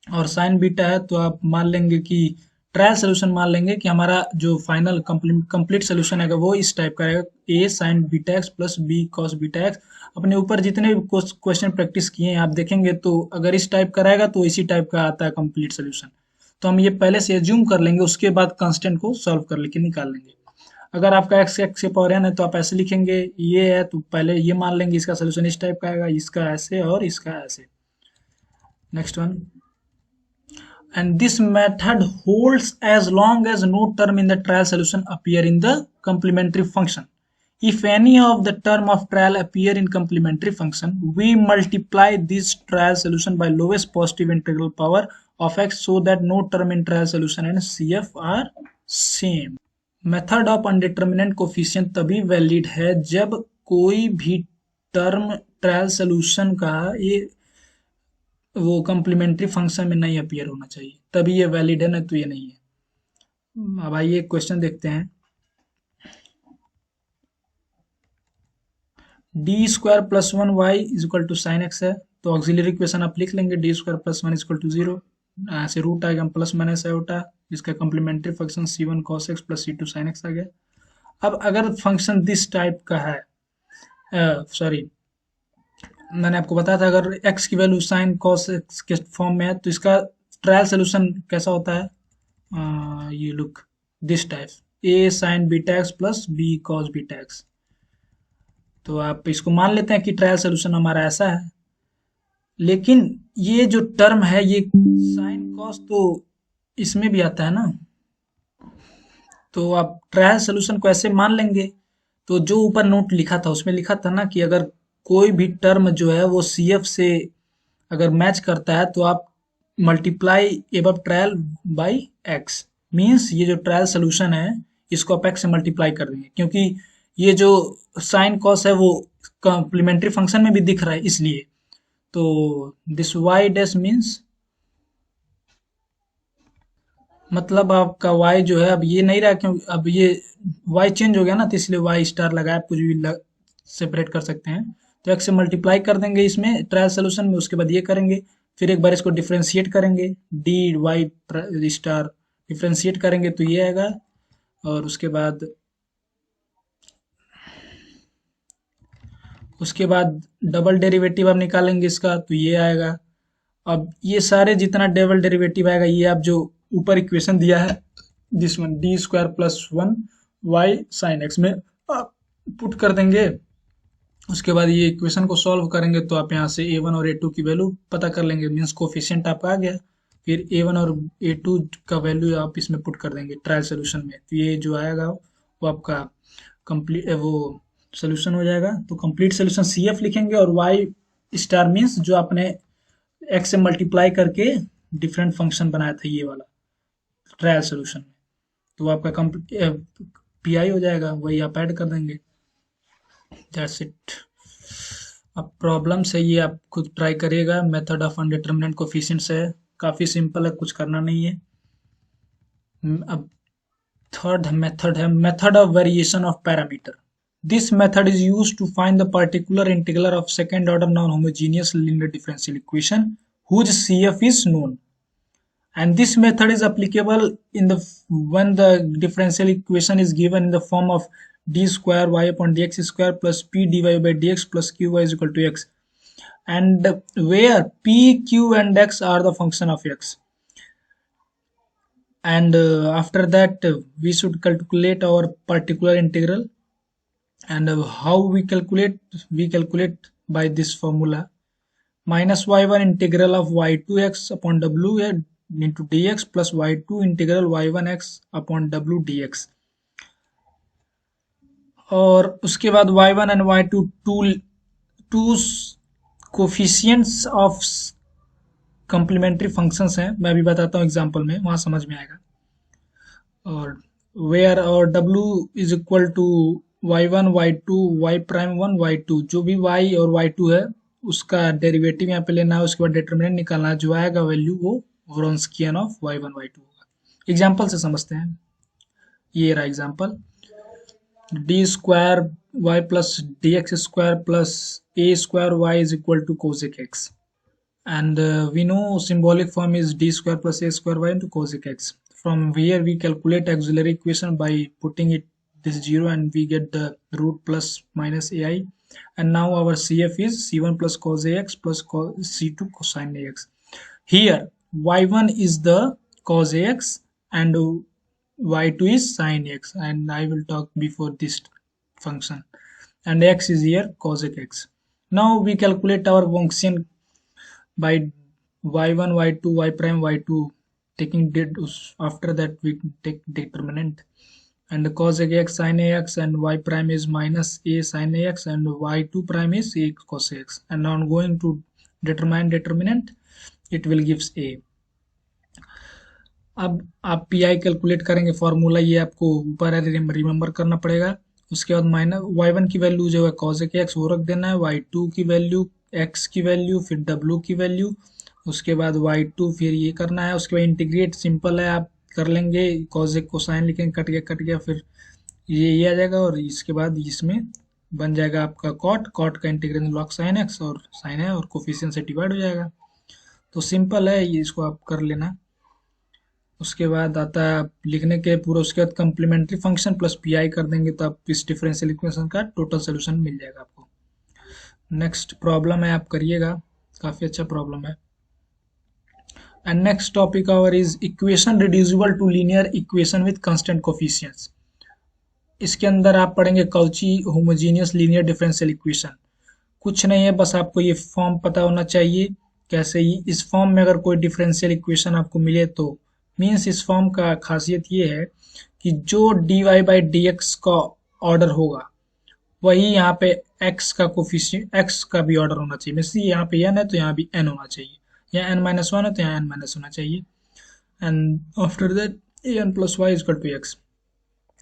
और साइन बीटा है, तो आप मान लेंगे कि ट्रायल सोल्यूशन मान लेंगे कि हमारा जो फाइनल कंप्लीट सोल्यूशन है वो इस टाइप का रहेगा, A sine beta X plus B cos beta X. अपने ऊपर जितने भी क्वेश्चन प्रैक्टिस किए हैं आप देखेंगे, तो अगर इस टाइप का रहेगा तो इसी टाइप का आता है कंप्लीट सोल्यूशन। तो हम ये पहले से एज्यूम कर लेंगे, उसके बाद कांस्टेंट को सॉल्व कर लेके निकाल लेंगे। अगर आपका एक्स एक्स के पावर एन है तो आप ऐसे लिखेंगे, ये है तो पहले ये मान लेंगे इसका सोल्यूशन इस टाइप का आएगा, इसका ऐसे और इसका ऐसे। Next one, and this method holds as long as no term in the trial solution appear in the complementary function. If any of the term of trial appear in complementary function, we multiply this trial solution by lowest positive integral power of x so that no term in trial solution and CF are same. Method of undeterminate coefficient तभी valid है जब कोई भी term trial solution का ये वो complementary function में नहीं अपीयर होना चाहिए, तभी ये वैलिड है, ना तो ये नहीं है। अब आइए क्वेश्चन देखते हैं। d² + 1y = sin x है, तो ऑक्सिलरी इक्वेशन आप लिख लेंगे, d² + 1 = 0। ऐसे रूट आएगा प्लस माइनस आयोटा, इसका complementary function c1 cos x + c2 sin x आ गया। अब अगर फंक्शन दिस टाइप का है, सॉरी मैंने आपको बताया था, अगर x की वैल्यू साइन कॉस x के फॉर्म में है तो इसका ट्रायल सोल्यूशन कैसा होता है, ये look this type, a sin beta X plus b cos beta x. तो आप इसको मान लेते हैं कि ट्रायल सोल्यूशन हमारा ऐसा है, लेकिन ये जो टर्म है ये साइन कॉस तो इसमें भी आता है ना, तो आप ट्रायल सोल्यूशन को ऐसे मान लेंगे। तो जो ऊपर नोट लिखा था उसमें लिखा था ना कि अगर कोई भी टर्म जो है वो CF से अगर मैच करता है तो आप multiply above trial by x, means ये जो ट्रायल सोल्यूशन है इसको आप एक्स से मल्टीप्लाई कर देंगे, क्योंकि ये जो साइन कॉस है वो कॉम्प्लीमेंट्री फंक्शन में भी दिख रहा है इसलिए। तो दिस वाई डैश मीन्स, मतलब आपका y जो है अब ये नहीं रहा, क्यों अब ये y चेंज हो गया ना, तो इसलिए y स्टार लगाया, कुछ भी सेपरेट कर सकते हैं। तो x से मल्टीप्लाई कर देंगे इसमें ट्रायल सोल्यूशन में, उसके बाद ये करेंगे, फिर एक बार इसको डिफ्रेंशिएट करेंगे, डी वाई स्टार डिफ्रेंशिएट करेंगे तो ये आएगा, और उसके बाद डबल डेरिवेटिव आप निकालेंगे इसका तो ये आएगा। अब ये सारे जितना डबल डेरिवेटिव आएगा ये आप जो ऊपर इक्वेशन दिया है this one d square plus one y sine x में आप पुट कर देंगे। उसके बाद ये इक्वेशन को सॉल्व करेंगे तो आप यहाँ से a1 और a2 की वैल्यू पता कर लेंगे, मीन्स कोफिशिएंट आपका आ गया। फिर a1 और a2 का वैल्यू आप इसमें पुट कर देंगे ट्रायल सोल्यूशन में, तो ये जो आएगा वो आपका कंप्लीट वो सोल्यूशन हो जाएगा। तो कंप्लीट सोल्यूशन CF लिखेंगे, और y स्टार मीन्स जो आपने x से मल्टीप्लाई करके डिफरेंट फंक्शन बनाया था ये वाला ट्रायल सोल्यूशन में, तो आपका PI हो जाएगा, वही आप ऐड कर देंगे। That's it. अब प्रॉब्लम से ये आप खुद ट्राई करिएगा। मेथड ऑफ अनडिटरमिनेट कोफिशिएंट्स है, काफ़ी सिंपल है, कुछ करना नहीं है। अब थर्ड मेथड है method of variation of parameter. This method is used to find the particular integral of second order non homogeneous linear differential equation whose CF is known, and this method is applicable in the when the differential equation is given in the form of d square y upon dx square plus p dy by dx plus qy is equal to x, and where p, q and x are the function of x. And after that we should calculate our particular integral, and how we calculate by this formula minus y1 integral of y2x upon w into dx plus y2 integral y1x upon w dx, और उसके बाद y1 and y2 two coefficients of complementary functions हैं। मैं अभी बताता हूँ example में, वहाँ समझ में आएगा। और वेयर और w is equal to y1 y2 y prime 1 y2, जो भी y और y2 है उसका डेरिवेटिव यहाँ पे लेना है, उसके बाद डिटरमिनेंट निकालना है, जो आएगा वैल्यू वो व्रोंस्कियन ऑफ y1 y2 होगा। एग्जांपल से समझते हैं। ये रहा example, d square y plus d x square plus a square y is equal to cosec x, and we know symbolic form is d square plus a square y into cosec x. From here we calculate auxiliary equation by putting it this 0, and we get the root plus minus ai, and now our CF is c1 plus cos ax plus c2 cosine ax. Here y1 is the cos ax and y2 is sine x, and I will talk before this function, and x is here cosec x. Now we calculate our function by y1 y2 y prime y2 taking after that we take determinant, and cosec x sin ax and y prime is minus a sin ax and y2 prime is a cos ax, and now going to determine determinant it will gives a. अब आप PI calculate करेंगे, formula ये आपको ऊपर remember करना पड़ेगा। उसके बाद माइनस y1 की वैल्यू जो है cosec x वो रख देना है, y2 की वैल्यू x की वैल्यू फिर w की वैल्यू, उसके बाद y2 फिर ये करना है। उसके बाद इंटीग्रेट सिंपल है, आप कर लेंगे, cosec को साइन लिखेंगे, कट गया फिर ये आ जाएगा, और इसके बाद इसमें बन जाएगा आपका कॉट का इंटीग्रेशन लॉग साइन एक्स और साइन है और कोफिशिएंट से डिवाइड हो जाएगा। तो सिंपल है ये, इसको आप कर लेना। उसके बाद आता है लिखने के पूरा, उसके बाद कम्प्लीमेंट्री फंक्शन प्लस PI कर देंगे तो आप इस डिफरेंशियल इक्वेशन का टोटल सोल्यूशन मिल जाएगा आपको। नेक्स्ट प्रॉब्लम है, आप करिएगा, काफ़ी अच्छा प्रॉब्लम है। And next topic our is equation reducible to linear equation with constant coefficients. इसके अंदर आप पढ़ेंगे Cauchy homogeneous linear differential equation. कुछ नहीं है, बस आपको ये फॉर्म पता होना चाहिए। कैसे ही इस फॉर्म में अगर कोई डिफरेंशियल इक्वेशन आपको मिले तो मीन्स इस फॉर्म का खासियत ये है कि जो d y by D x का ऑर्डर होगा वही यहाँ पे x का कोफिशिएंट x का भी ऑर्डर होना चाहिए। मीन्स यहाँ पे n है तो यहाँ भी n होना चाहिए, यहाँ n-1 है तो यहाँ n- होना चाहिए। And after that an plus y is equal to x,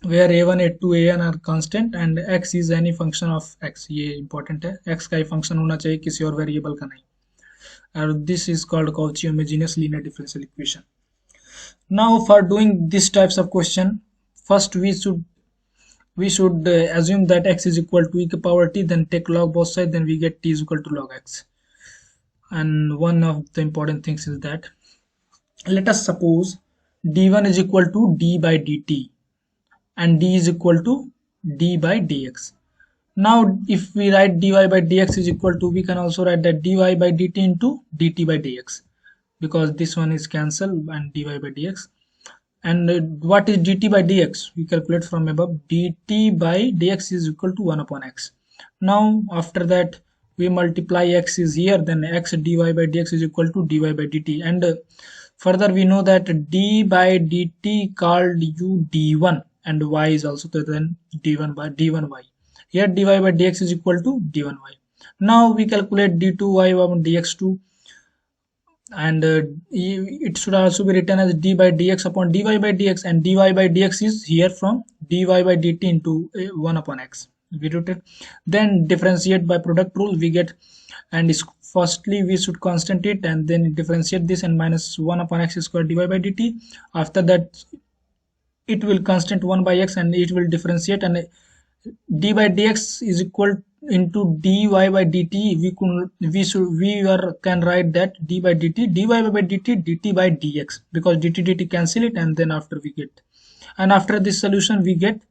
where a1 a2 an are constant and x is any function of x। ये इंपॉर्टेंट है, x का ही फंक्शन होना चाहिए, किसी और वेरिएबल का नहीं। और this is called Cauchy homogeneous linear differential equation. Now for doing these types of question, first we should we should assume that x is equal to e to the power t, then take log both sides, then we get t is equal to log x. And one of the important things is that, let us suppose d1 is equal to d by dt and d is equal to d by dx. Now if we write dy by dx is equal to, we can also write that dy by dt into dt by dx, because this one is cancelled, and dy by dx. And what is dt by dx? We calculate from above. Dt by dx is equal to 1 upon x. Now after that we multiply x is here, then x dy by dx is equal to dy by dt. And further we know that d by dt called you d1, and y is also then d1 by d1y. Here dy by dx is equal to d1y. Now we calculate d2y upon dx2, and it should also be written as d by dx upon dy by dx, and dy by dx is here from dy by dt into 1 upon x. We wrote it. Then differentiate by product rule, we get, and firstly we should constant it, and then differentiate this, and minus 1 upon x square dy by dt. After that it will constant 1 by x, and it will differentiate, and d by dx is equal into dy by dt. Can write that d by dt, dy by dt, dt by dx, because dt cancel it, and then after we get, and after this solution we get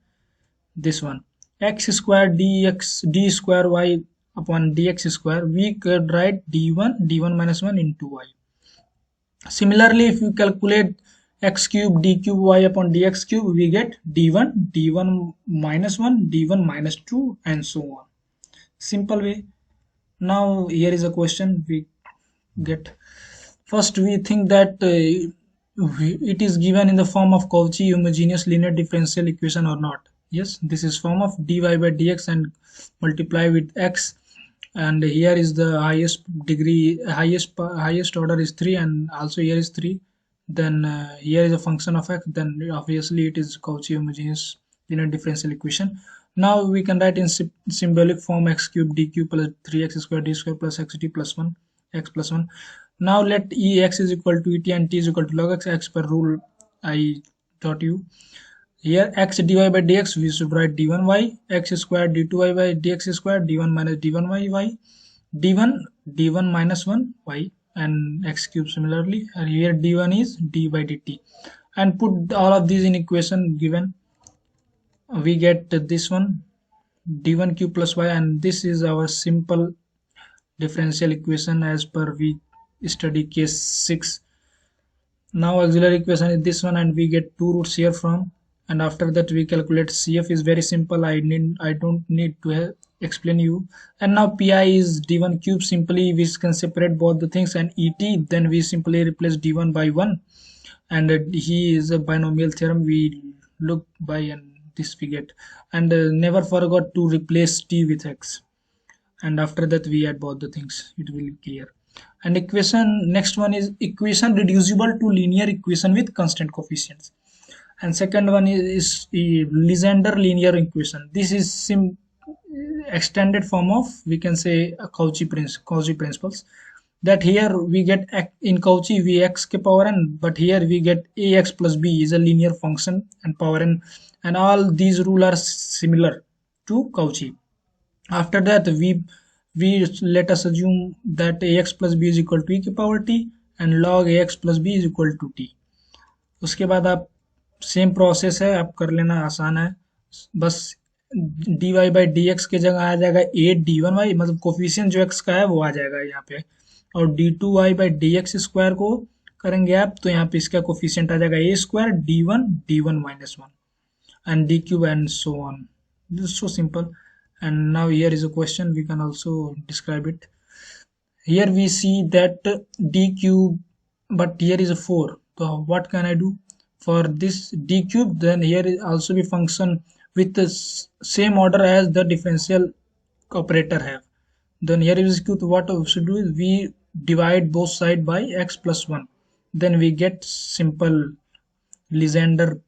this one, x square dx d square y upon dx square. We could write d1 minus 1 into y. Similarly, if you calculate x cube d cube y upon dx cube, we get d1 minus 1, d1 minus 2, and so on. Simple way. Now here is a question we get. First we think that it is given in the form of Cauchy homogeneous linear differential equation or not. Yes, this is form of dy by dx and multiply with x, and here is the highest degree, highest order is 3, and also here is 3. Then here is a function of x, then obviously it is Cauchy homogeneous linear differential equation. Now we can write in symbolic form x cube d cube plus 3x square d square plus xt plus 1 x plus 1. Now let ex is equal to et and t is equal to log x per rule I taught you. Here x dy by dx, we should write d1y, x square d2y by dx square, d1 minus d1y y, d1 minus 1 y, and x cube similarly. And here d1 is d by dt, and put all of these in equation given. We get this one, d1 cube plus y, and this is our simple differential equation as per we study case 6. Now auxiliary equation is this one, and we get 2 roots here from, and after that we calculate CF is very simple. I don't need to explain you. And now pi is d1 cube, simply we can separate both the things, and et, then we simply replace d1 by 1, and he is a binomial theorem we look by, and this we get. And never forgot to replace t with x, and after that we add both the things, it will be clear. And equation, next one is equation reducible to linear equation with constant coefficients, and second one is Legendre linear equation. This is extended form of, we can say, a Cauchy principles, that here we get in Cauchy we x ke power n, but here we get ax plus b is a linear function and power n, and all these rules are similar to Cauchy. After that we let us assume that ax plus b is equal to e की power t, and log ax plus b is equal to t. उसके बाद आप same process है, आप कर लेना, आसान है. बस dy by dx के जगह आ जाएगा 8d1y, मतलब कोफिशिएंट जो x का है वो आ जाएगा यहाँ पे, और d2y by dx स्क्वायर को करेंगे आप, तो यहाँ पे इसका कोफिशिएंट आ जाएगा a square d1 minus 1, and d cube and so on. This is so simple. And now here is a question, we can also describe it. Here we see that d cube, but here is a 4, so what can I do for this d cube? Then here is also be function with the same order as the differential operator have. Then here is cube, what we should do is we divide both side by x plus 1, then we get simple Legendre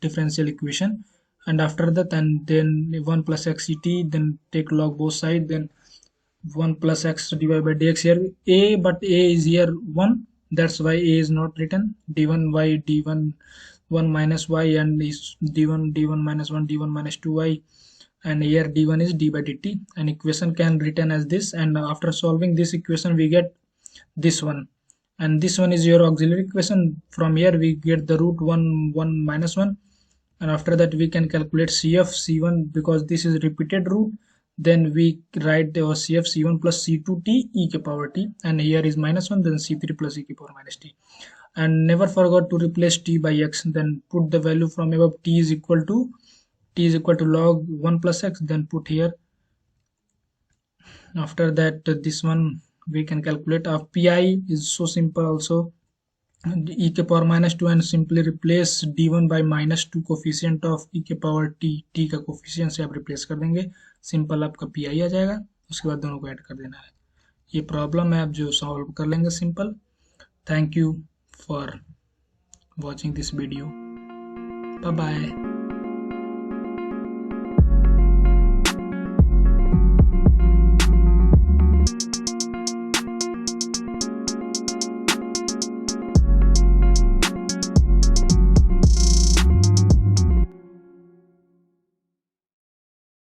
differential equation. And after that, and then 1 plus x et, then take log both side, then 1 plus x divided by dx here a, but a is here 1, that's why a is not written. d1y d1 1 minus y and is d1 minus 1 d1 minus 2y, and here d1 is d by dt. An equation can written as this, and after solving this equation we get this one, and this one is your auxiliary equation. From here we get the root 1 minus 1, and after that we can calculate cf c1 because this is repeated root. Then we write the cf c1 plus c2 t e to power t, and here is minus 1, then c3 plus e to power minus t. And never forget to replace t by x, then put the value from above. T is equal to log 1 plus x, then put here. After that this one we can calculate. Pi is so simple also, e के power minus 2, and simply replace d1 by minus 2 coefficient of e के power t का coefficient से आप replace कर देंगे, simple आपका pi आ जाएगा। उसके बाद दोनों को ऐड कर देना है। ये प्रॉब्लम है आप जो सॉल्व कर लेंगे simple. Thank you for watching this video, bye bye.